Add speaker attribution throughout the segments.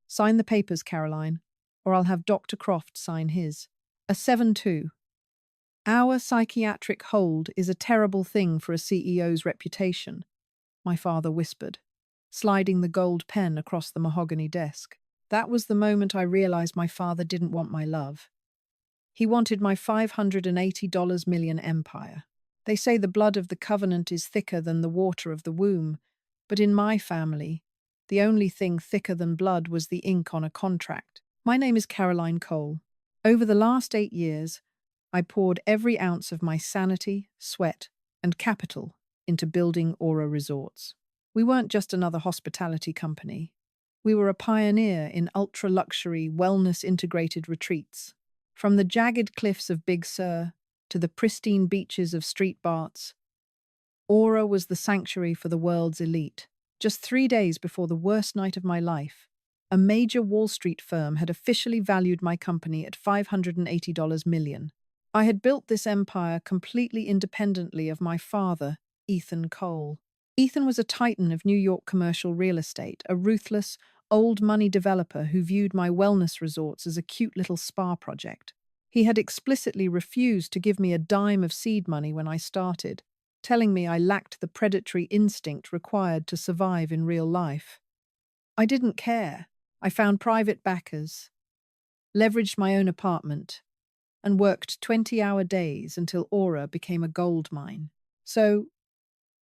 Speaker 1: Sign the papers, Caroline, or I'll have Dr. Croft sign his. A 7-2. Our psychiatric hold is a terrible thing for a CEO's reputation, my father whispered, sliding the gold pen across the mahogany desk. That was the moment I realized my father didn't want my love. He wanted my $580 million empire. They say the blood of the covenant is thicker than the water of the womb, but in my family, the only thing thicker than blood was the ink on a contract. My name is Caroline Cole. Over the last 8 years, I poured every ounce of my sanity, sweat, and capital into building Aura Resorts. We weren't just another hospitality company. We were a pioneer in ultra-luxury, wellness-integrated retreats. From the jagged cliffs of Big Sur to the pristine beaches of Street Barts, Aura was the sanctuary for the world's elite. Just 3 days before the worst night of my life, a major Wall Street firm had officially valued my company at $580 million. I had built this empire completely independently of my father, Ethan Cole. Ethan was a titan of New York commercial real estate, a ruthless, old money developer who viewed my wellness resorts as a cute little spa project. He had explicitly refused to give me a dime of seed money when I started, telling me I lacked the predatory instinct required to survive in real life. I didn't care. I found private backers, leveraged my own apartment, and worked 20-hour days until Aura became a gold mine. So,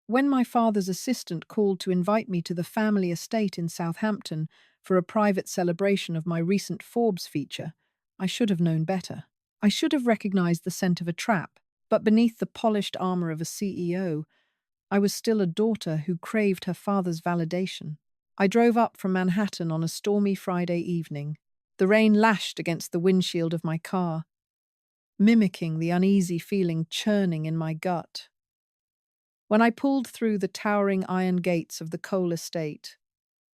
Speaker 1: when my father's assistant called to invite me to the family estate in Southampton for a private celebration of my recent Forbes feature, I should have known better. I should have recognized the scent of a trap, but beneath the polished armor of a CEO, I was still a daughter who craved her father's validation. I drove up from Manhattan on a stormy Friday evening. The rain lashed against the windshield of my car, mimicking the uneasy feeling churning in my gut. When I pulled through the towering iron gates of the Cole estate,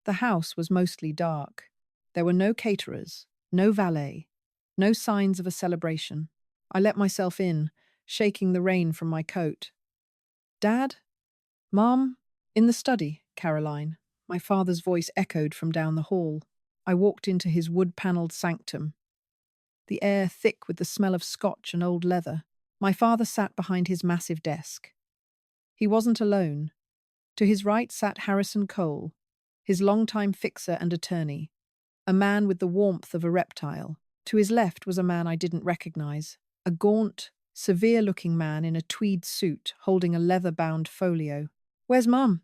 Speaker 1: the house was mostly dark. There were no caterers, no valet, no signs of a celebration. I let myself in, shaking the rain from my coat. Dad? Mom? In the study, Caroline. My father's voice echoed from down the hall. I walked into his wood-panelled sanctum, the air thick with the smell of scotch and old leather. My father sat behind his massive desk. He wasn't alone. To his right sat Harrison Cole, his longtime fixer and attorney, a man with the warmth of a reptile. To his left was a man I didn't recognize, a gaunt, severe-looking man in a tweed suit holding a leather-bound folio. "Where's Mum?"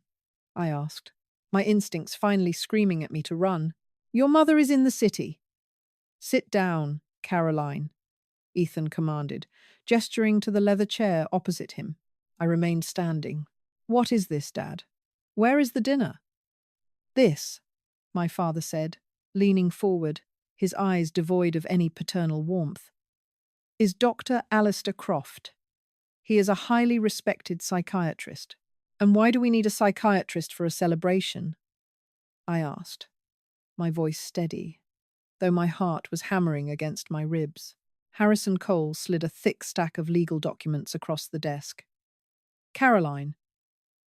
Speaker 1: I asked, my instincts finally screaming at me to run. "Your mother is in the city." "Sit down, Caroline," Ethan commanded, gesturing to the leather chair opposite him. I remained standing. "What is this, Dad? Where is the dinner?" "This," my father said, leaning forward, his eyes devoid of any paternal warmth, "is Dr. Alistair Croft. He is a highly respected psychiatrist." "And why do we need a psychiatrist for a celebration?" I asked, my voice steady, though my heart was hammering against my ribs. Harrison Cole slid a thick stack of legal documents across the desk. "Caroline,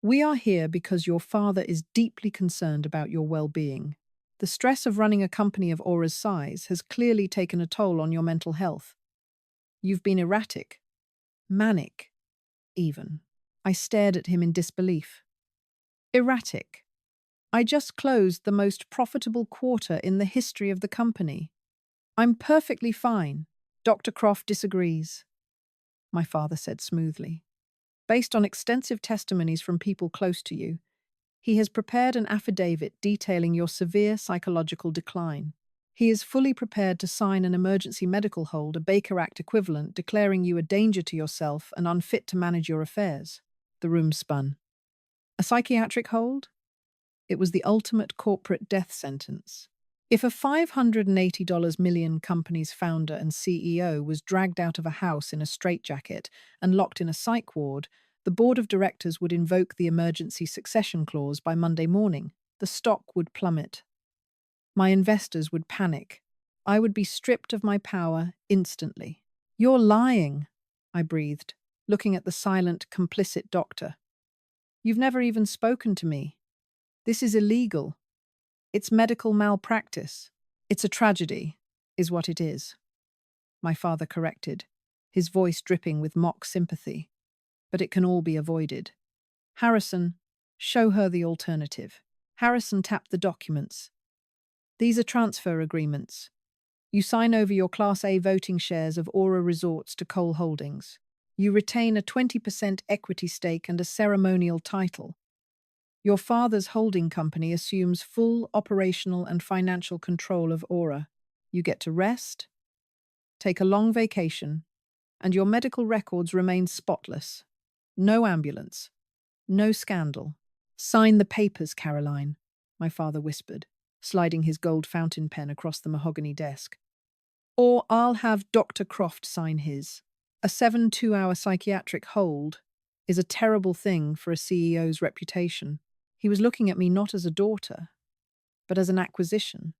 Speaker 1: we are here because your father is deeply concerned about your well-being. The stress of running a company of Aura's size has clearly taken a toll on your mental health. You've been erratic, manic, even." I stared at him in disbelief. "Erratic? I just closed the most profitable quarter in the history of the company. I'm perfectly fine." "Dr. Croft disagrees," my father said smoothly. "Based on extensive testimonies from people close to you, he has prepared an affidavit detailing your severe psychological decline. He is fully prepared to sign an emergency medical hold, a Baker Act equivalent, declaring you a danger to yourself and unfit to manage your affairs." The room spun. A psychiatric hold? It was the ultimate corporate death sentence. If a $580 million company's founder and CEO was dragged out of a house in a straitjacket and locked in a psych ward, the board of directors would invoke the emergency succession clause by Monday morning. The stock would plummet. My investors would panic. I would be stripped of my power instantly. "You're lying," I breathed, looking at the silent, complicit doctor. "You've never even spoken to me. This is illegal. It's medical malpractice." It's a tragedy, is what it is, my father corrected, his voice dripping with mock sympathy. But it can all be avoided. Harrison, show her the alternative. Harrison tapped the documents. These are transfer agreements. You sign over your Class A voting shares of Aura Resorts to Cole Holdings. You retain a 20% equity stake and a ceremonial title. Your father's holding company assumes full operational and financial control of Aura. You get to rest, take a long vacation, and your medical records remain spotless. No ambulance, no scandal. Sign the papers, Caroline, my father whispered, sliding his gold fountain pen across the mahogany desk. Or I'll have Dr. Croft sign his. A 72-hour psychiatric hold is a terrible thing for a CEO's reputation. He was looking at me not as a daughter, but as an acquisition.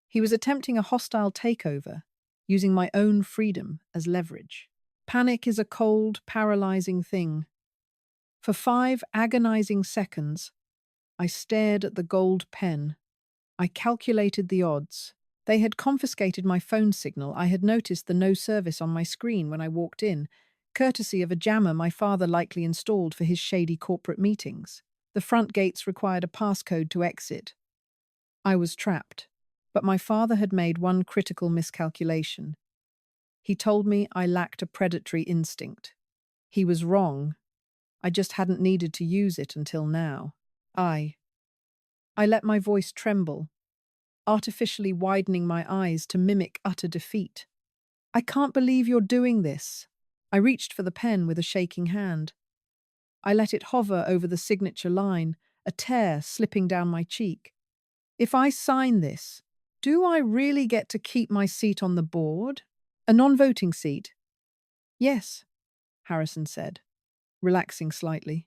Speaker 1: He was attempting a hostile takeover, using my own freedom as leverage. Panic is a cold, paralyzing thing. For 5 agonizing seconds, I stared at the gold pen. I calculated the odds. They had confiscated my phone signal. I had noticed the no service on my screen when I walked in, courtesy of a jammer my father likely installed for his shady corporate meetings. The front gates required a passcode to exit. I was trapped, but my father had made one critical miscalculation. He told me I lacked a predatory instinct. He was wrong. I just hadn't needed to use it until now. I let my voice tremble, artificially widening my eyes to mimic utter defeat. I can't believe you're doing this. I reached for the pen with a shaking hand. I let it hover over the signature line, a tear slipping down my cheek. If I sign this, do I really get to keep my seat on the board? A non-voting seat? Yes, Harrison said, relaxing slightly.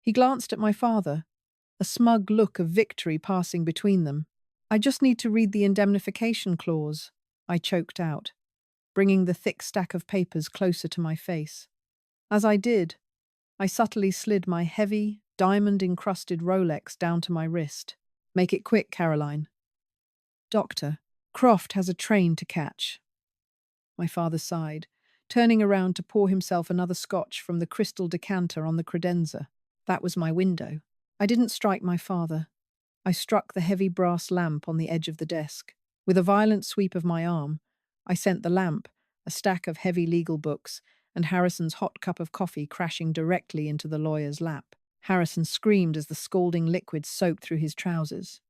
Speaker 1: He glanced at my father, a smug look of victory passing between them. I just need to read the indemnification clause, I choked out, bringing the thick stack of papers closer to my face. As I did, I subtly slid my heavy, diamond-encrusted Rolex down to my wrist. Make it quick, Caroline. Doctor, Croft has a train to catch. My father sighed, turning around to pour himself another scotch from the crystal decanter on the credenza. That was my window. I didn't strike my father. I struck the heavy brass lamp on the edge of the desk. With a violent sweep of my arm, I sent the lamp, a stack of heavy legal books, and Harrison's hot cup of coffee crashing directly into the lawyer's lap. Harrison screamed as the scalding liquid soaked through his trousers.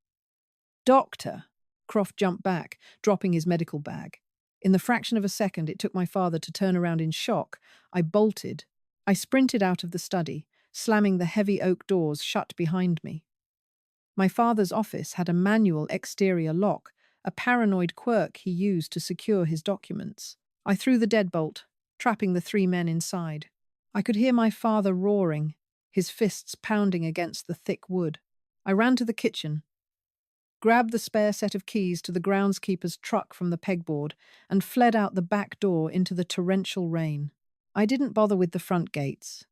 Speaker 1: Doctor! Croft jumped back, dropping his medical bag. In the fraction of a second it took my father to turn around in shock, I bolted. I sprinted out of the study, slamming the heavy oak doors shut behind me. My father's office had a manual exterior lock, a paranoid quirk he used to secure his documents. I threw the deadbolt, trapping the 3 men inside. I could hear my father roaring, his fists pounding against the thick wood. I ran to the kitchen, grabbed the spare set of keys to the groundskeeper's truck from the pegboard, and fled out the back door into the torrential rain. I didn't bother with the front gates.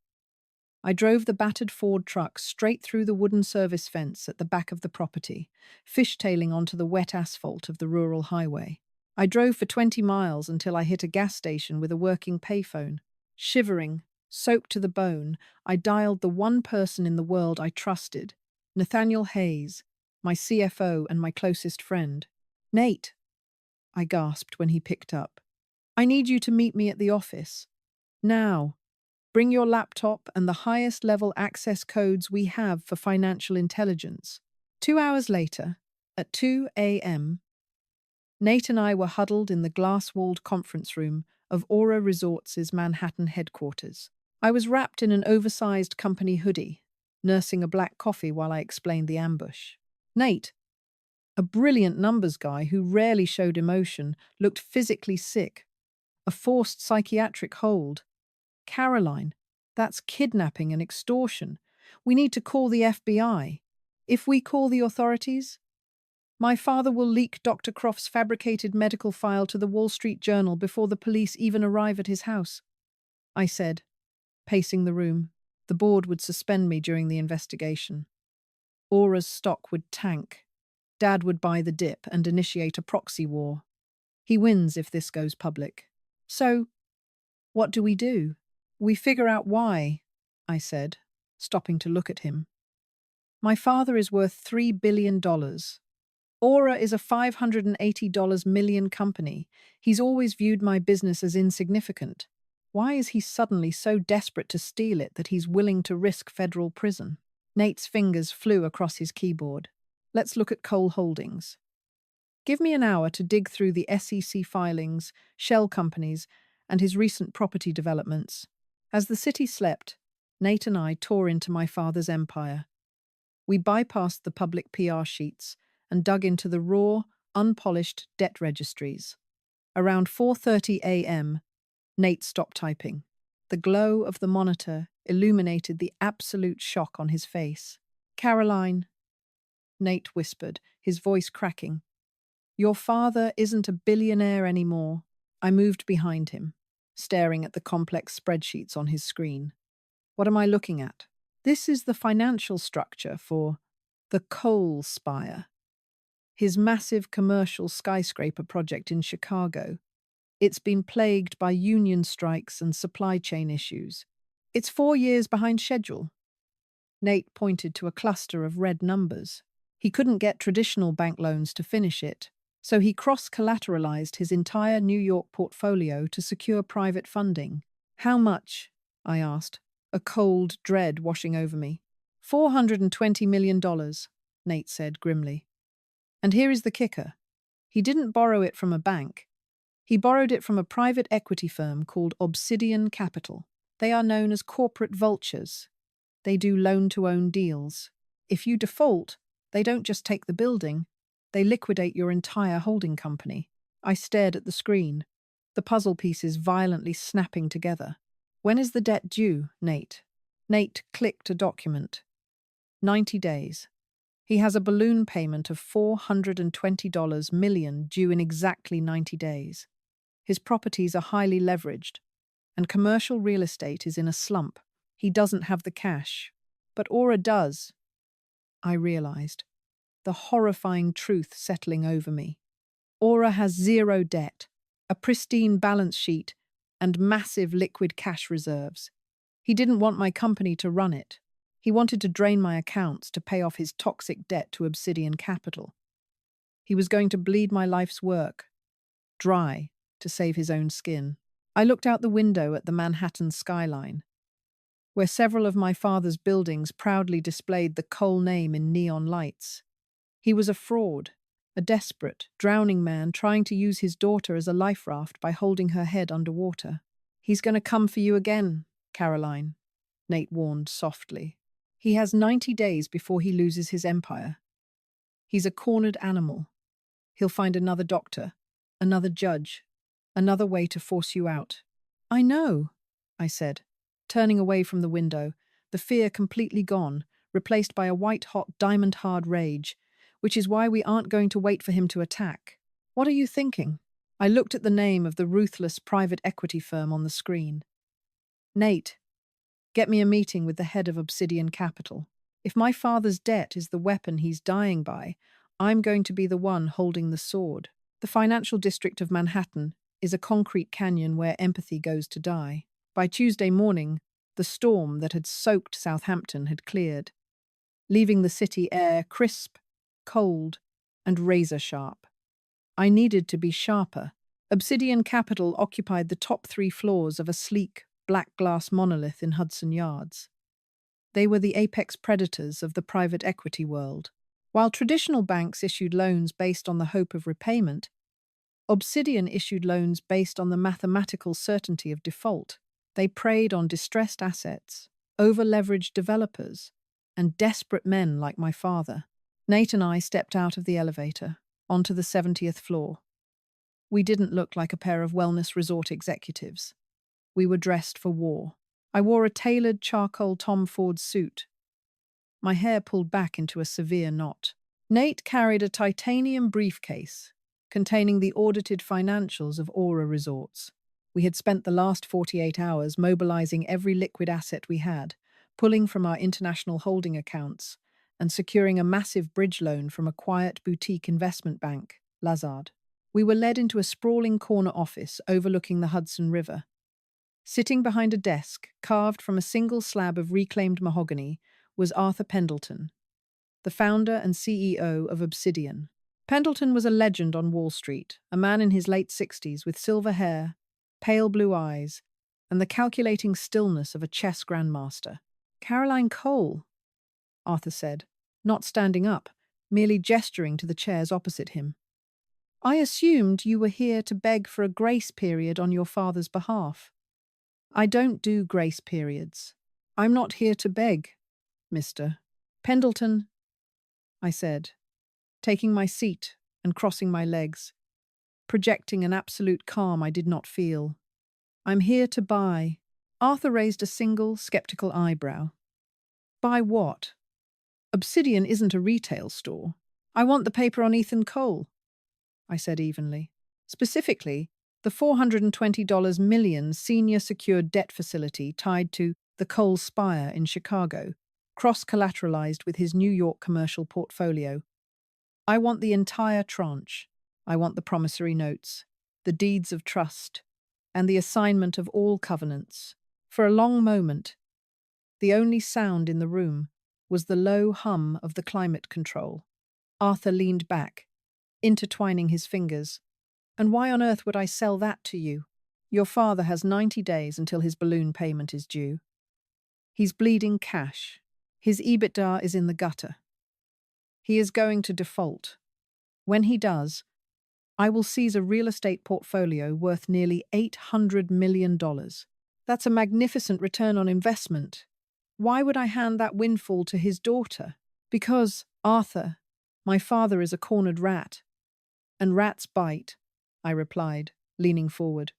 Speaker 1: I drove the battered Ford truck straight through the wooden service fence at the back of the property, fishtailing onto the wet asphalt of the rural highway. I drove for 20 miles until I hit a gas station with a working payphone. Shivering, soaked to the bone, I dialed the one person in the world I trusted, Nathaniel Hayes, my CFO and my closest friend. Nate, I gasped when he picked up. I need you to meet me at the office. Now. Bring your laptop and the highest level access codes we have for financial intelligence. 2 hours later, at 2 a.m., Nate and I were huddled in the glass-walled conference room of Aura Resorts' Manhattan headquarters. I was wrapped in an oversized company hoodie, nursing a black coffee while I explained the ambush. Nate, a brilliant numbers guy who rarely showed emotion, looked physically sick. A forced psychiatric hold. Caroline, that's kidnapping and extortion. We need to call the FBI. If we call the authorities, my father will leak Dr. Croft's fabricated medical file to the Wall Street Journal before the police even arrive at his house. I said, pacing the room. The board would suspend me during the investigation. Aura's stock would tank. Dad would buy the dip and initiate a proxy war. He wins if this goes public. So, what do? We figure out why, I said, stopping to look at him. My father is worth $3 billion. Aura is a $580 million company. He's always viewed my business as insignificant. Why is he suddenly so desperate to steal it that he's willing to risk federal prison? Nate's fingers flew across his keyboard. Let's look at Cole Holdings. Give me an hour to dig through the SEC filings, shell companies, and his recent property developments. As the city slept, Nate and I tore into my father's empire. We bypassed the public PR sheets and dug into the raw, unpolished debt registries. Around 4:30 a.m., Nate stopped typing. The glow of the monitor illuminated the absolute shock on his face. Caroline, Nate whispered, his voice cracking. Your father isn't a billionaire anymore. I moved behind him, staring at the complex spreadsheets on his screen. What am I looking at? This is the financial structure for the Cole Spire, his massive commercial skyscraper project in Chicago. It's been plagued by union strikes and supply chain issues. It's 4 years behind schedule. Nate pointed to a cluster of red numbers. He couldn't get traditional bank loans to finish it, so he cross-collateralized his entire New York portfolio to secure private funding. How much? I asked, a cold dread washing over me. $420 million, Nate said grimly. And here is the kicker. He didn't borrow it from a bank. He borrowed it from a private equity firm called Obsidian Capital. They are known as corporate vultures. They do loan-to-own deals. If you default, they don't just take the building, they liquidate your entire holding company. I stared at the screen, the puzzle pieces violently snapping together. When is the debt due, Nate? Nate clicked a document. 90 days. He has a balloon payment of $420 million due in exactly 90 days. His properties are highly leveraged, and commercial real estate is in a slump. He doesn't have the cash. But Aura does. I realized, the horrifying truth settling over me. Aura has zero debt, a pristine balance sheet, and massive liquid cash reserves. He didn't want my company to run it. He wanted to drain my accounts to pay off his toxic debt to Obsidian Capital. He was going to bleed my life's work dry to save his own skin. I looked out the window at the Manhattan skyline, where several of my father's buildings proudly displayed the Cole name in neon lights. He was a fraud, a desperate, drowning man trying to use his daughter as a life raft by holding her head underwater. He's going to come for you again, Caroline, Nate warned softly. He has 90 days before he loses his empire. He's a cornered animal. He'll find another doctor, another judge, another way to force you out. I know, I said, turning away from the window, the fear completely gone, replaced by a white-hot, diamond-hard rage, which is why we aren't going to wait for him to attack. What are you thinking? I looked at the name of the ruthless private equity firm on the screen. Nate, get me a meeting with the head of Obsidian Capital. If my father's debt is the weapon he's dying by, I'm going to be the one holding the sword. The financial district of Manhattan is a concrete canyon where empathy goes to die. By Tuesday morning, the storm that had soaked Southampton had cleared, leaving the city air crisp, cold, and razor-sharp. I needed to be sharper. Obsidian Capital occupied the top 3 floors of a sleek, black glass monolith in Hudson Yards. They were the apex predators of the private equity world. While traditional banks issued loans based on the hope of repayment, Obsidian issued loans based on the mathematical certainty of default. They preyed on distressed assets, over-leveraged developers, and desperate men like my father. Nate and I stepped out of the elevator, onto the 70th floor. We didn't look like a pair of wellness resort executives. We were dressed for war. I wore a tailored charcoal Tom Ford suit, my hair pulled back into a severe knot. Nate carried a titanium briefcase containing the audited financials of Aura Resorts. We had spent the last 48 hours mobilizing every liquid asset we had, pulling from our international holding accounts, and securing a massive bridge loan from a quiet boutique investment bank, Lazard. We were led into a sprawling corner office overlooking the Hudson River. Sitting behind a desk, carved from a single slab of reclaimed mahogany, was Arthur Pendleton, the founder and CEO of Obsidian. Pendleton was a legend on Wall Street, a man in his late 60s with silver hair, pale blue eyes, and the calculating stillness of a chess grandmaster. "Caroline Cole," Arthur said, not standing up, merely gesturing to the chairs opposite him. "I assumed you were here to beg for a grace period on your father's behalf." "I don't do grace periods. I'm not here to beg, Mr. Pendleton," I said, taking my seat and crossing my legs, projecting an absolute calm I did not feel. "I'm here to buy." Arthur raised a single, skeptical eyebrow. "Buy what?" "Obsidian isn't a retail store. I want the paper on Ethan Cole," I said evenly. "Specifically, the $420 million senior secured debt facility tied to the Cole Spire in Chicago, cross-collateralized with his New York commercial portfolio. I want the entire tranche. I want the promissory notes, the deeds of trust, and the assignment of all covenants." For a long moment, the only sound in the room was the low hum of the climate control. Arthur leaned back, intertwining his fingers. "And why on earth would I sell that to you? Your father has 90 days until his balloon payment is due. He's bleeding cash. His EBITDA is in the gutter. He is going to default. When he does, I will seize a real estate portfolio worth nearly $800 million. That's a magnificent return on investment. Why would I hand that windfall to his daughter? Because, Arthur, my father is a cornered rat. And rats bite," I replied, leaning forward.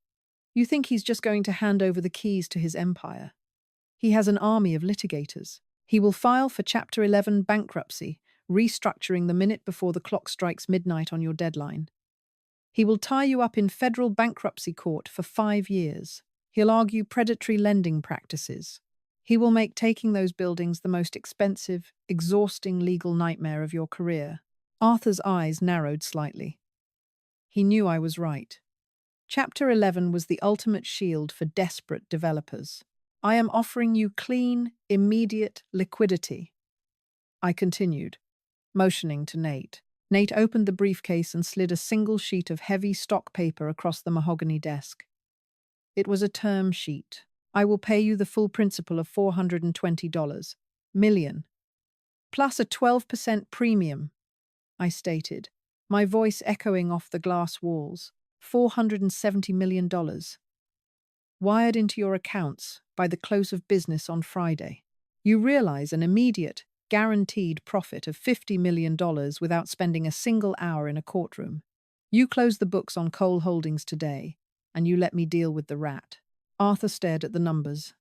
Speaker 1: "You think he's just going to hand over the keys to his empire? He has an army of litigators. He will file for Chapter 11 bankruptcy, restructuring the minute before the clock strikes midnight on your deadline. He will tie you up in federal bankruptcy court for 5 years. He'll argue predatory lending practices. He will make taking those buildings the most expensive, exhausting legal nightmare of your career." Arthur's eyes narrowed slightly. He knew I was right. Chapter 11 was the ultimate shield for desperate developers. "I am offering you clean, immediate liquidity," I continued, motioning to Nate. Nate opened the briefcase and slid a single sheet of heavy stock paper across the mahogany desk. It was a term sheet. "I will pay you the full principal of $420 million, plus a 12% premium," I stated, my voice echoing off the glass walls. $470 million. Wired into your accounts by the close of business on Friday. You realize an immediate, guaranteed profit of $50 million without spending a single hour in a courtroom. You close the books on Cole Holdings today, and you let me deal with the rat." Arthur stared at the numbers.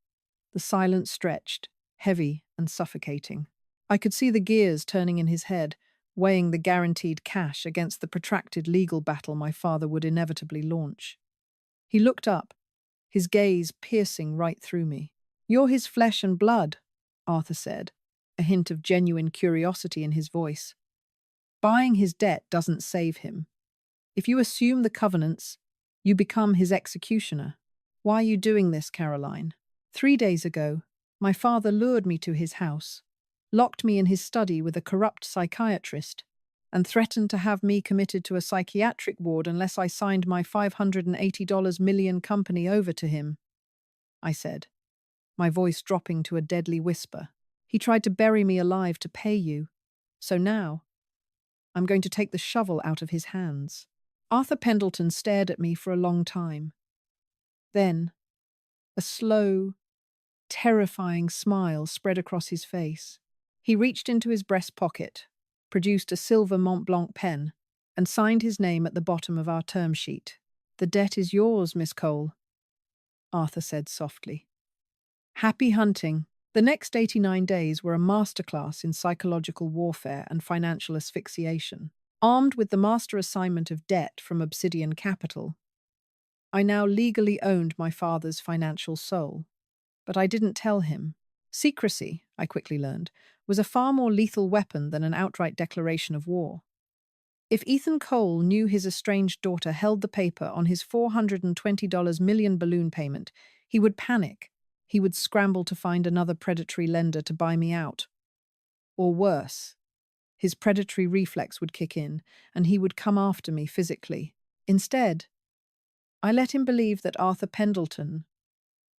Speaker 1: The silence stretched, heavy and suffocating. I could see the gears turning in his head, weighing the guaranteed cash against the protracted legal battle my father would inevitably launch. He looked up, his gaze piercing right through me. "You're his flesh and blood," Arthur said, a hint of genuine curiosity in his voice. "Buying his debt doesn't save him. If you assume the covenants, you become his executioner. Why are you doing this, Caroline?" 3 days ago, my father lured me to his house, locked me in his study with a corrupt psychiatrist, and threatened to have me committed to a psychiatric ward unless I signed my $580 million company over to him, I said, my voice dropping to a deadly whisper. "He tried to bury me alive to pay you. So now, I'm going to take the shovel out of his hands." Arthur Pendleton stared at me for a long time. Then, a slow, terrifying smile spread across his face. He reached into his breast pocket, produced a silver Mont Blanc pen, and signed his name at the bottom of our term sheet. "The debt is yours, Miss Cole," Arthur said softly. "Happy hunting." The next 89 days were a masterclass in psychological warfare and financial asphyxiation. Armed with the master assignment of debt from Obsidian Capital, I now legally owned my father's financial soul. But I didn't tell him. Secrecy, I quickly learned, was a far more lethal weapon than an outright declaration of war. If Ethan Cole knew his estranged daughter held the paper on his $420 million balloon payment, he would panic. He would scramble to find another predatory lender to buy me out. Or worse, his predatory reflex would kick in, and he would come after me physically. Instead, I let him believe that Arthur Pendleton,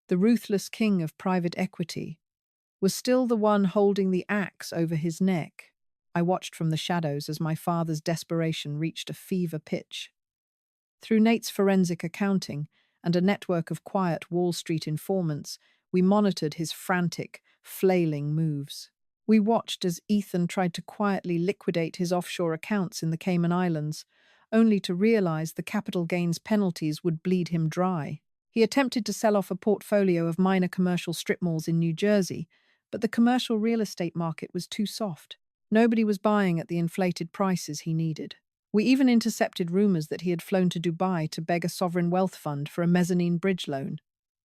Speaker 1: the ruthless king of private equity, was still the one holding the axe over his neck. I watched from the shadows as my father's desperation reached a fever pitch. Through Nate's forensic accounting and a network of quiet Wall Street informants, we monitored his frantic, flailing moves. We watched as Ethan tried to quietly liquidate his offshore accounts in the Cayman Islands, only to realize the capital gains penalties would bleed him dry. He attempted to sell off a portfolio of minor commercial strip malls in New Jersey, but the commercial real estate market was too soft. Nobody was buying at the inflated prices he needed. We even intercepted rumors that he had flown to Dubai to beg a sovereign wealth fund for a mezzanine bridge loan,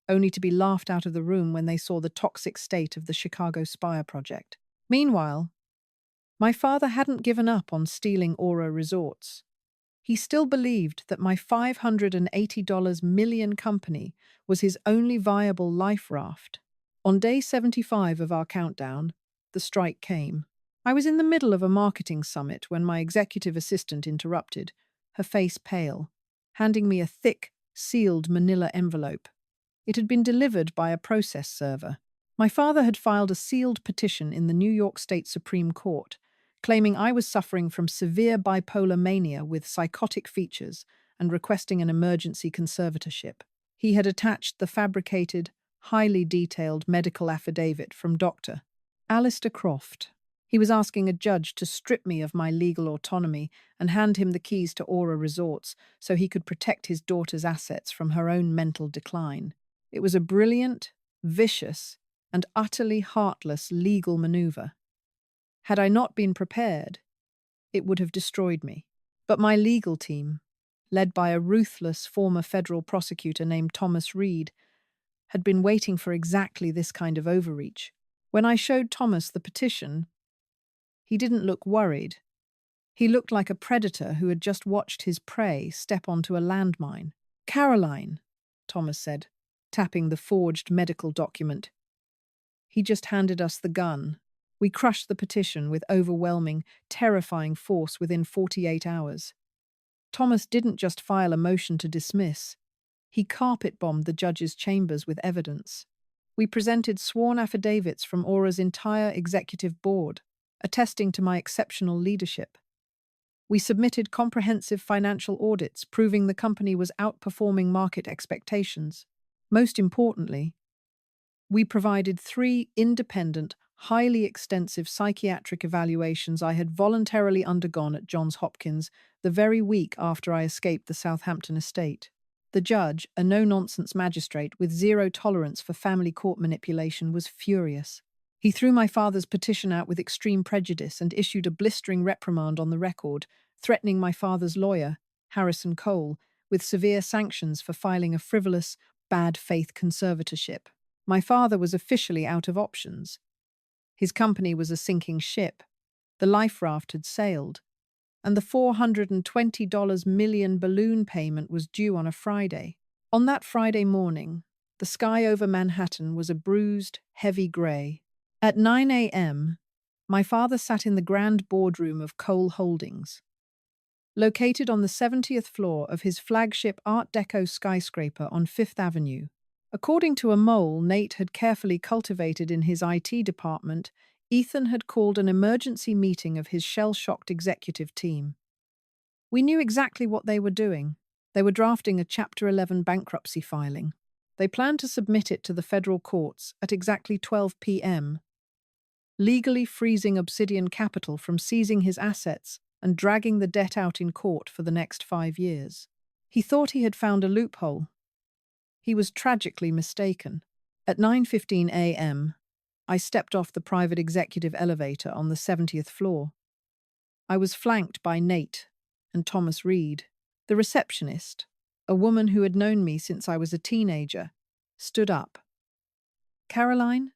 Speaker 1: only to be laughed out of the room when they saw the toxic state of the Chicago Spire project. Meanwhile, my father hadn't given up on stealing Aura Resorts. He still believed that my $580 million company was his only viable life raft. On day 75 of our countdown, the strike came. I was in the middle of a marketing summit when my executive assistant interrupted, her face pale, handing me a thick, sealed manila envelope. It had been delivered by a process server. My father had filed a sealed petition in the New York State Supreme Court, claiming I was suffering from severe bipolar mania with psychotic features and requesting an emergency conservatorship. He had attached the fabricated, highly detailed medical affidavit from Dr. Alistair Croft. He was asking a judge to strip me of my legal autonomy and hand him the keys to Aura Resorts so he could protect his daughter's assets from her own mental decline. It was a brilliant, vicious, and utterly heartless legal maneuver. Had I not been prepared, it would have destroyed me. But my legal team, led by a ruthless former federal prosecutor named Thomas Reed, had been waiting for exactly this kind of overreach. When I showed Thomas the petition, he didn't look worried. He looked like a predator who had just watched his prey step onto a landmine. "Caroline," Thomas said, tapping the forged medical document. He just handed us the gun. We crushed the petition with overwhelming, terrifying force within 48 hours. Thomas didn't just file a motion to dismiss. He carpet-bombed the judge's chambers with evidence. We presented sworn affidavits from Aura's entire executive board, attesting to my exceptional leadership. We submitted comprehensive financial audits proving the company was outperforming market expectations. Most importantly, we provided 3 independent, highly extensive psychiatric evaluations I had voluntarily undergone at Johns Hopkins the very week after I escaped the Southampton estate. The judge, a no-nonsense magistrate with zero tolerance for family court manipulation, was furious. He threw my father's petition out with extreme prejudice and issued a blistering reprimand on the record, threatening my father's lawyer, Harrison Cole, with severe sanctions for filing a frivolous, bad faith conservatorship. My father was officially out of options. His company was a sinking ship. The life raft had sailed, and the $420 million balloon payment was due on a Friday. On that Friday morning, the sky over Manhattan was a bruised, heavy grey. At 9 a.m., my father sat in the grand boardroom of Cole Holdings, located on the 70th floor of his flagship Art Deco skyscraper on Fifth Avenue. According to a mole Nate had carefully cultivated in his IT department, Ethan had called an emergency meeting of his shell-shocked executive team. We knew exactly what they were doing. They were drafting a Chapter 11 bankruptcy filing. They planned to submit it to the federal courts at exactly 12 p.m., legally freezing Obsidian Capital from seizing his assets and dragging the debt out in court for the next 5 years. He thought he had found a loophole. He was tragically mistaken. At 9:15 a.m., I stepped off the private executive elevator on the 70th floor. I was flanked by Nate and Thomas Reed. The receptionist, a woman who had known me since I was a teenager, stood up. "Caroline,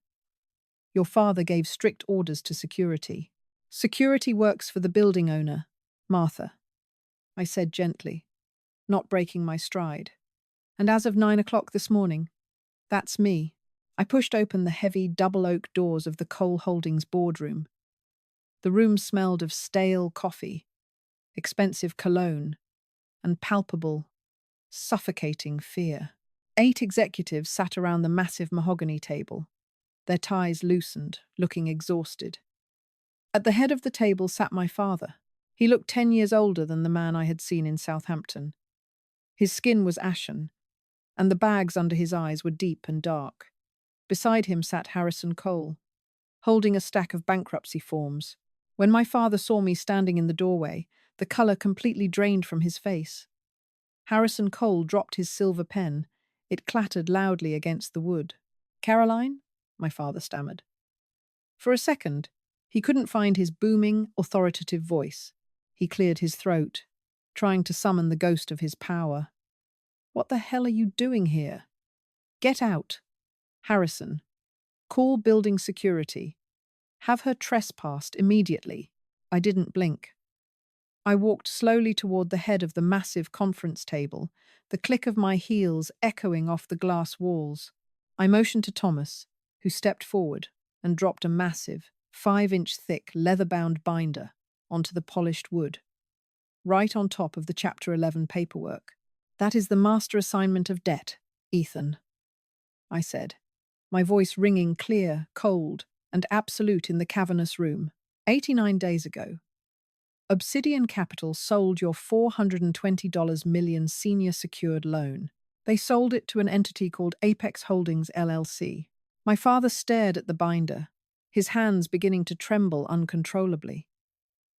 Speaker 1: Your father gave strict orders to security. Security works for the building owner, Martha, I said gently, not breaking my stride. And as of 9 o'clock this morning, that's me. I pushed open the heavy double oak doors of the Cole Holdings boardroom. The room smelled of stale coffee, expensive cologne, and palpable, suffocating fear. 8 executives sat around the massive mahogany table, their ties loosened, looking exhausted. At the head of the table sat my father. He looked 10 years older than the man I had seen in Southampton. His skin was ashen, and the bags under his eyes were deep and dark. Beside him sat Harrison Cole, holding a stack of bankruptcy forms. When my father saw me standing in the doorway, the colour completely drained from his face. Harrison Cole dropped his silver pen. It clattered loudly against the wood. "Caroline?" my father stammered. For a second, he couldn't find his booming, authoritative voice. He cleared his throat, trying to summon the ghost of his power. "What the hell are you doing here?" "Get out. Harrison. Call building security. Have her trespassed immediately." I didn't blink. I walked slowly toward the head of the massive conference table, the click of my heels echoing off the glass walls. I motioned to Thomas, who stepped forward and dropped a massive, 5-inch thick, leather-bound binder onto the polished wood, right on top of the Chapter 11 paperwork. "That is the master assignment of debt, Ethan," I said, my voice ringing clear, cold, and absolute in the cavernous room. 89 days ago, Obsidian Capital sold your $420 million senior secured loan. They sold it to an entity called Apex Holdings LLC. My father stared at the binder, his hands beginning to tremble uncontrollably.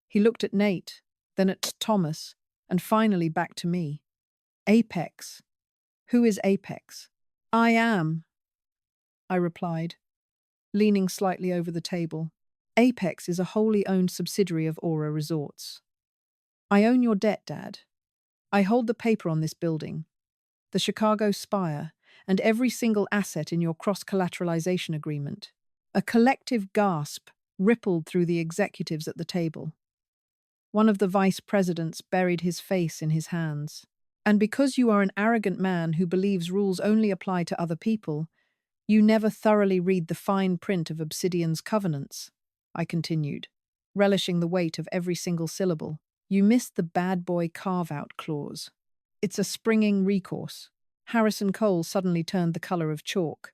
Speaker 1: He looked at Nate, then at Thomas, and finally back to me. "Apex. Who is Apex?" "I am," I replied, leaning slightly over the table. "Apex is a wholly owned subsidiary of Aura Resorts. I own your debt, Dad. I hold the paper on this building, the Chicago Spire, and every single asset in your cross-collateralization agreement." A collective gasp rippled through the executives at the table. One of the vice presidents buried his face in his hands. "And because you are an arrogant man who believes rules only apply to other people, you never thoroughly read the fine print of Obsidian's covenants," I continued, relishing the weight of every single syllable. "You missed the bad boy carve-out clause. It's a springing recourse." Harrison Cole suddenly turned the color of chalk.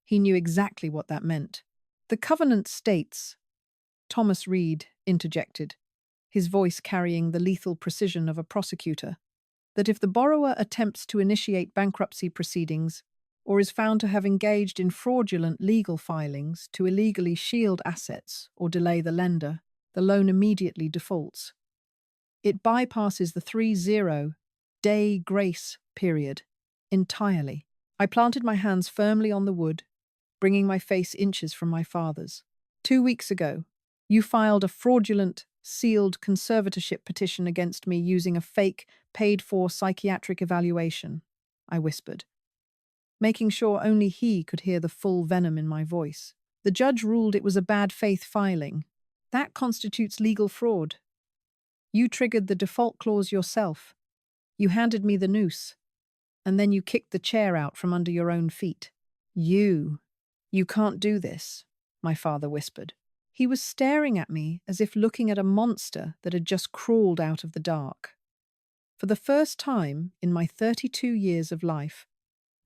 Speaker 1: He knew exactly what that meant. "The covenant states," Thomas Reed interjected, his voice carrying the lethal precision of a prosecutor, "that if the borrower attempts to initiate bankruptcy proceedings or is found to have engaged in fraudulent legal filings to illegally shield assets or delay the lender, the loan immediately defaults. It bypasses the 30-day grace period entirely." I planted my hands firmly on the wood, bringing my face inches from my father's. "2 weeks ago, you filed a fraudulent, sealed conservatorship petition against me using a fake, paid-for psychiatric evaluation," I whispered, making sure only he could hear the full venom in my voice. "The judge ruled it was a bad faith filing. That constitutes legal fraud. You triggered the default clause yourself. You handed me the noose, and then you kicked the chair out from under your own feet. You can't do this," my father whispered. He was staring at me as if looking at a monster that had just crawled out of the dark. For the first time in my 32 years of life,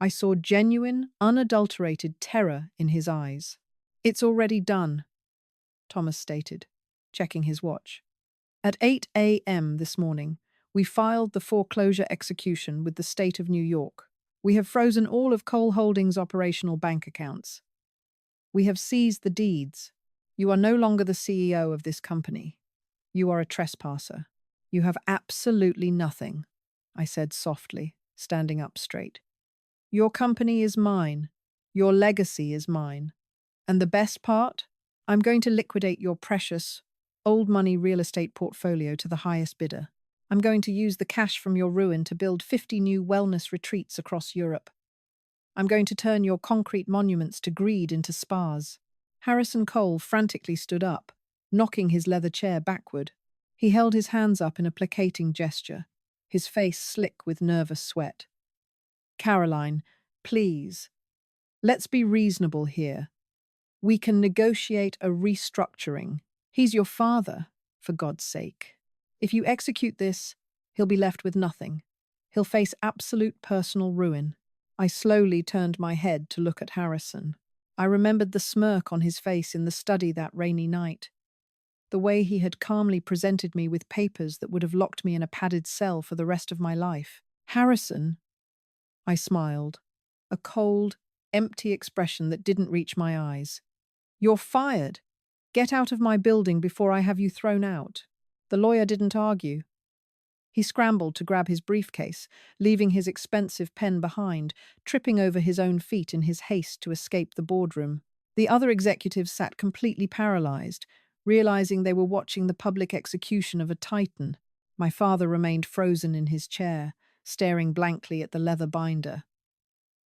Speaker 1: I saw genuine, unadulterated terror in his eyes. "It's already done," Thomas stated, checking his watch. "At 8 a.m. this morning, we filed the foreclosure execution with the state of New York. We have frozen all of Cole Holdings' operational bank accounts. We have seized the deeds. You are no longer the CEO of this company. You are a trespasser. You have absolutely nothing," I said softly, standing up straight. "Your company is mine. Your legacy is mine. And the best part? I'm going to liquidate your precious, old money real estate portfolio to the highest bidder. I'm going to use the cash from your ruin to build 50 new wellness retreats across Europe. I'm going to turn your concrete monuments to greed into spas. Harrison Cole frantically stood up, knocking his leather chair backward. He held his hands up in a placating gesture, his face slick with nervous sweat. Caroline, please, let's be reasonable here. We can negotiate a restructuring. He's your father, for God's sake. If you execute this, he'll be left with nothing. He'll face absolute personal ruin. I slowly turned my head to look at Harrison. I remembered the smirk on his face in the study that rainy night, the way he had calmly presented me with papers that would have locked me in a padded cell for the rest of my life. Harrison, I smiled, a cold, empty expression that didn't reach my eyes. You're fired. Get out of my building before I have you thrown out. The lawyer didn't argue. He scrambled to grab his briefcase, leaving his expensive pen behind, tripping over his own feet in his haste to escape the boardroom. The other executives sat completely paralyzed, realizing they were watching the public execution of a titan. My father remained frozen in his chair, staring blankly at the leather binder.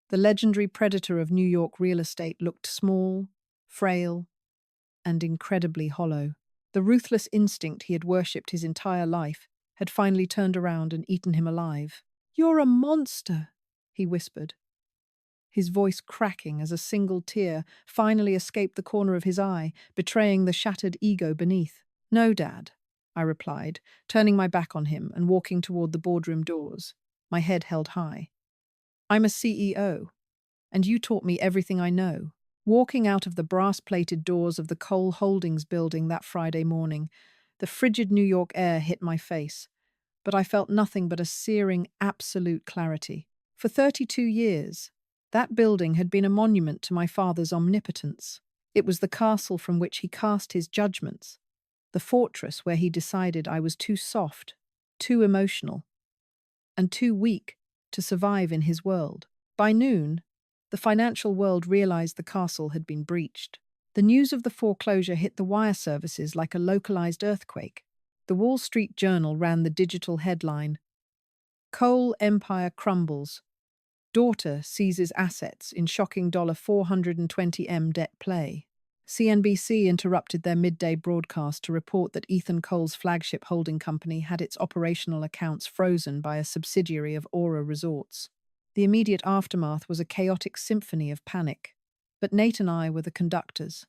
Speaker 1: The legendary predator of New York real estate looked small, frail, and incredibly hollow. The ruthless instinct he had worshipped his entire life had finally turned around and eaten him alive. "You're a monster," he whispered, his voice cracking as a single tear finally escaped the corner of his eye, betraying the shattered ego beneath. "No, Dad," I replied, turning my back on him and walking toward the boardroom doors, my head held high. "I'm a CEO, and you taught me everything I know." Walking out of the brass-plated doors of the Cole Holdings building that Friday morning, the frigid New York air hit my face, but I felt nothing but a searing, absolute clarity. For 32 years, that building had been a monument to my father's omnipotence. It was the castle from which he cast his judgments, the fortress where he decided I was too soft, too emotional, and too weak to survive in his world. By noon, the financial world realized the castle had been breached. The news of the foreclosure hit the wire services like a localized earthquake. The Wall Street Journal ran the digital headline, "Cole Empire Crumbles. Daughter seizes assets in shocking $420M debt play." CNBC interrupted their midday broadcast to report that Ethan Cole's flagship holding company had its operational accounts frozen by a subsidiary of Aura Resorts. The immediate aftermath was a chaotic symphony of panic, but Nate and I were the conductors.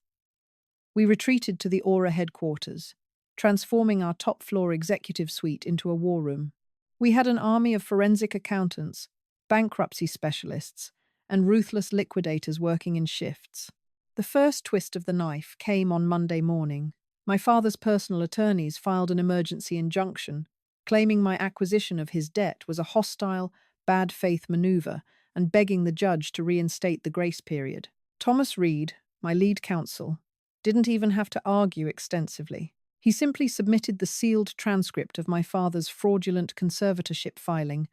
Speaker 1: We retreated to the Aura headquarters, transforming our top-floor executive suite into a war room. We had an army of forensic accountants, bankruptcy specialists, and ruthless liquidators working in shifts. The first twist of the knife came on Monday morning. My father's personal attorneys filed an emergency injunction, claiming my acquisition of his debt was a hostile, bad faith maneuver and begging the judge to reinstate the grace period. Thomas Reed, my lead counsel, didn't even have to argue extensively. He simply submitted the sealed transcript of my father's fraudulent conservatorship filing,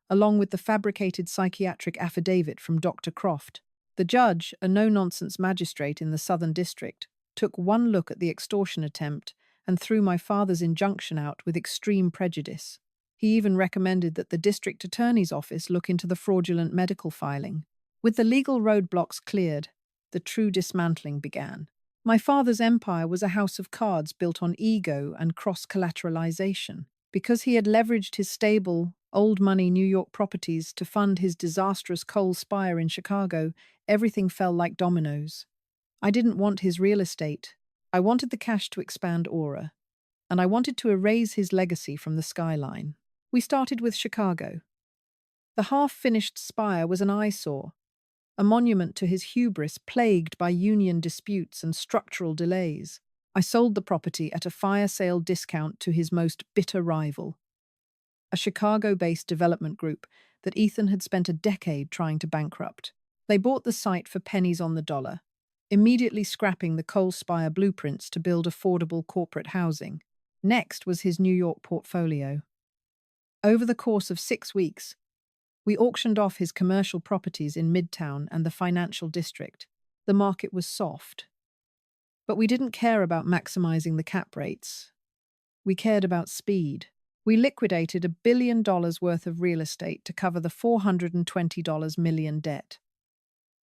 Speaker 1: along with the fabricated psychiatric affidavit from Dr. Croft. The judge, a no-nonsense magistrate in the Southern District, took one look at the extortion attempt and threw my father's injunction out with extreme prejudice. He even recommended that the district attorney's office look into the fraudulent medical filing. With the legal roadblocks cleared, the true dismantling began. My father's empire was a house of cards built on ego and cross-collateralization. Because he had leveraged his stable, old-money New York properties to fund his disastrous coal spire in Chicago, everything fell like dominoes. I didn't want his real estate. I wanted the cash to expand Aura, and I wanted to erase his legacy from the skyline. We started with Chicago. The half-finished spire was an eyesore, a monument to his hubris plagued by union disputes and structural delays. I sold the property at a fire sale discount to his most bitter rival, a Chicago-based development group that Ethan had spent a decade trying to bankrupt. They bought the site for pennies on the dollar, immediately scrapping the coal spire blueprints to build affordable corporate housing. Next was his New York portfolio. Over the course of 6 weeks, we auctioned off his commercial properties in Midtown and the financial district. The market was soft. But we didn't care about maximizing the cap rates. We cared about speed. We liquidated $1 billion worth of real estate to cover the $420 million debt.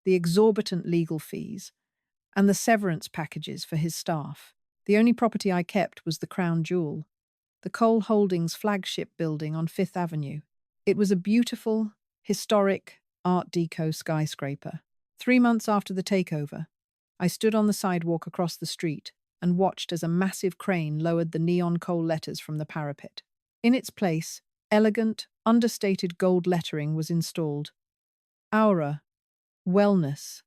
Speaker 1: The exorbitant legal fees, and the severance packages for his staff. The only property I kept was the crown jewel, the Cole Holdings flagship building on Fifth Avenue. It was a beautiful, historic Art Deco skyscraper. 3 months after the takeover, I stood on the sidewalk across the street and watched as a massive crane lowered the neon Cole letters from the parapet. In its place, elegant, understated gold lettering was installed. Aura, Wellness,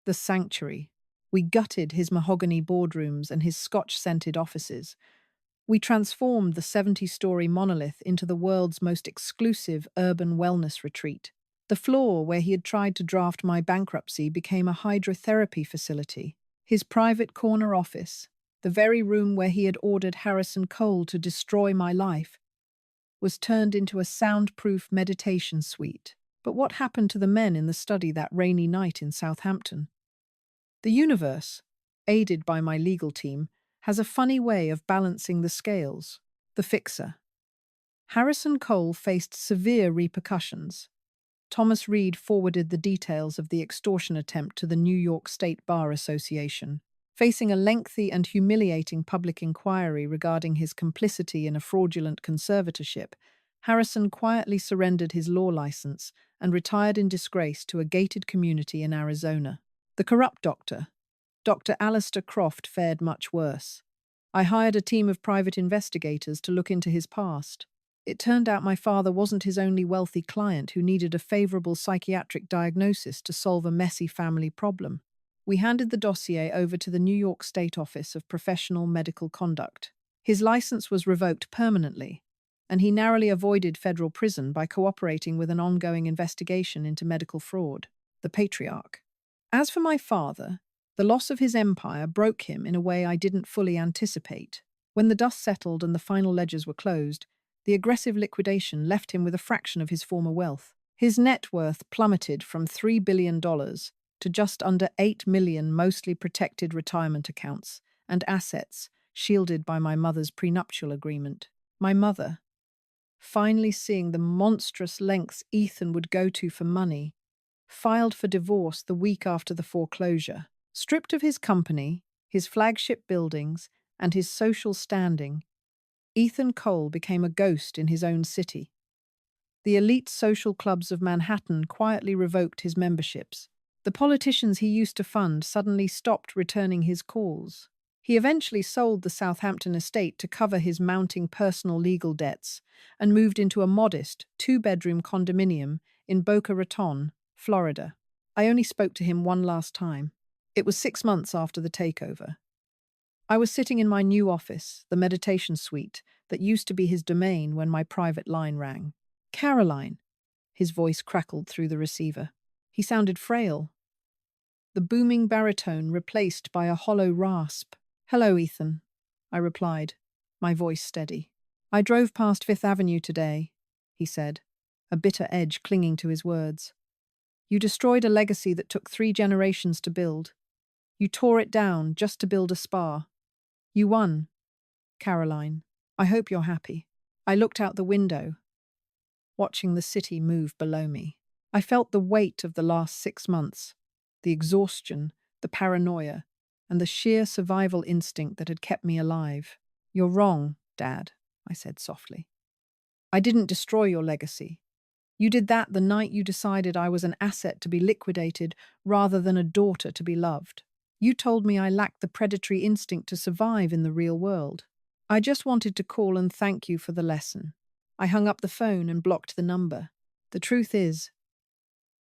Speaker 1: The Sanctuary. We gutted his mahogany boardrooms and his Scotch-scented offices. We transformed the 70-story monolith into the world's most exclusive urban wellness retreat. The floor where he had tried to draft my bankruptcy became a hydrotherapy facility. His private corner office, the very room where he had ordered Harrison Cole to destroy my life, was turned into a soundproof meditation suite. But what happened to the men in the study that rainy night in Southampton? The universe, aided by my legal team, has a funny way of balancing the scales. The fixer. Harrison Cole faced severe repercussions. Thomas Reed forwarded the details of the extortion attempt to the New York State Bar Association. Facing a lengthy and humiliating public inquiry regarding his complicity in a fraudulent conservatorship, Harrison quietly surrendered his law license and retired in disgrace to a gated community in Arizona. The corrupt doctor, Dr. Alistair Croft, fared much worse. I hired a team of private investigators to look into his past. It turned out my father wasn't his only wealthy client who needed a favorable psychiatric diagnosis to solve a messy family problem. We handed the dossier over to the New York State Office of Professional Medical Conduct. His license was revoked permanently, and he narrowly avoided federal prison by cooperating with an ongoing investigation into medical fraud. The patriarch. As for my father, the loss of his empire broke him in a way I didn't fully anticipate. When the dust settled and the final ledgers were closed, the aggressive liquidation left him with a fraction of his former wealth. His net worth plummeted from $3 billion to just under 8 million mostly protected retirement accounts and assets shielded by my mother's prenuptial agreement. My mother, finally seeing the monstrous lengths Ethan would go to for money, filed for divorce the week after the foreclosure. Stripped of his company, his flagship buildings, and his social standing, Ethan Cole became a ghost in his own city. The elite social clubs of Manhattan quietly revoked his memberships. The politicians he used to fund suddenly stopped returning his calls. He eventually sold the Southampton estate to cover his mounting personal legal debts and moved into a modest two-bedroom condominium in Boca Raton, Florida. I only spoke to him one last time. It was 6 months after the takeover. I was sitting in my new office, the meditation suite, that used to be his domain when my private line rang. Caroline. His voice crackled through the receiver. He sounded frail. The booming baritone replaced by a hollow rasp. Hello, Ethan, I replied, my voice steady. I drove past Fifth Avenue today, he said, a bitter edge clinging to his words. You destroyed a legacy that took 3 generations to build. You tore it down just to build a spa. You won, Caroline. I hope you're happy. I looked out the window, watching the city move below me. I felt the weight of the last 6 months, the exhaustion, the paranoia, and the sheer survival instinct that had kept me alive. You're wrong, Dad, I said softly. I didn't destroy your legacy. You did that the night you decided I was an asset to be liquidated rather than a daughter to be loved. You told me I lacked the predatory instinct to survive in the real world. I just wanted to call and thank you for the lesson. I hung up the phone and blocked the number. The truth is,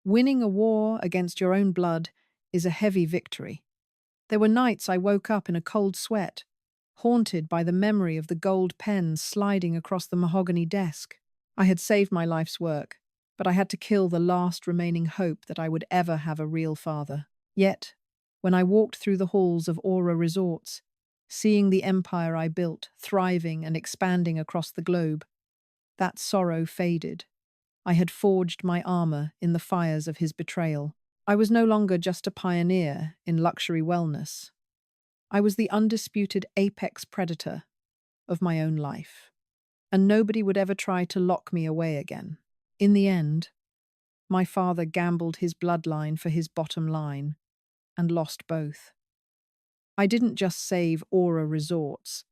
Speaker 1: winning a war against your own blood is a heavy victory. There were nights I woke up in a cold sweat, haunted by the memory of the gold pens sliding across the mahogany desk. I had saved my life's work, but I had to kill the last remaining hope that I would ever have a real father. Yet, when I walked through the halls of Aura Resorts, seeing the empire I built thriving and expanding across the globe, that sorrow faded. I had forged my armor in the fires of his betrayal. I was no longer just a pioneer in luxury wellness. I was the undisputed apex predator of my own life, and nobody would ever try to lock me away again. In the end, my father gambled his bloodline for his bottom line and lost both. I didn't just save Aura resorts.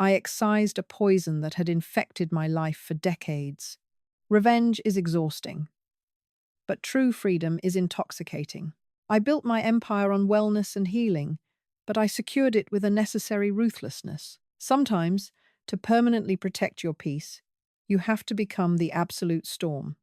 Speaker 1: I excised a poison that had infected my life for decades. Revenge is exhausting, but true freedom is intoxicating. I built my empire on wellness and healing, but I secured it with a necessary ruthlessness. Sometimes, to permanently protect your peace, you have to become the absolute storm.